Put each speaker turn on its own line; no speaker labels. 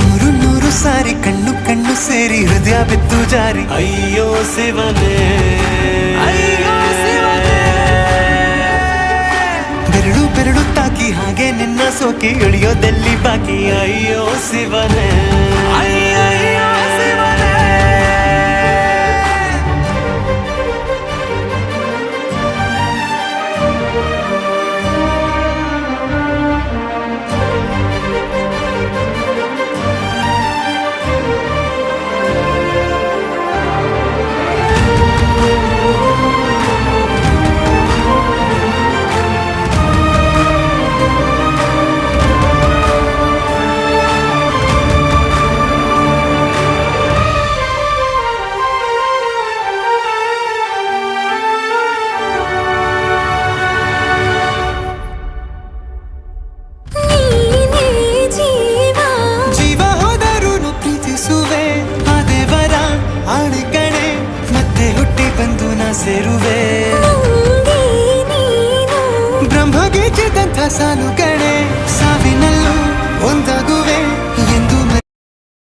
ನೂರು ನೂರು ಸಾರಿ ಕಣ್ಣು ಕಣ್ಣು ಸೇರಿ ಹೃದಯ ಬಿದ್ದು ಜಾರಿ
ಅಯ್ಯೋ ಶಿವನೇ,
ಬೆರಳು ಬೆರಳು ತಾಕಿ ಹಾಗೆ ನಿನ್ನ ಸೋಕಿ ಇಳಿಯೋದೆಲ್ಲಿ ಬಾಕಿ
ಅಯ್ಯೋ ಶಿವನೇ,
ಸೇರುವೆ ಬ್ರಹ್ಮಗೆ ಚಿದಂಥ ಸಾಲು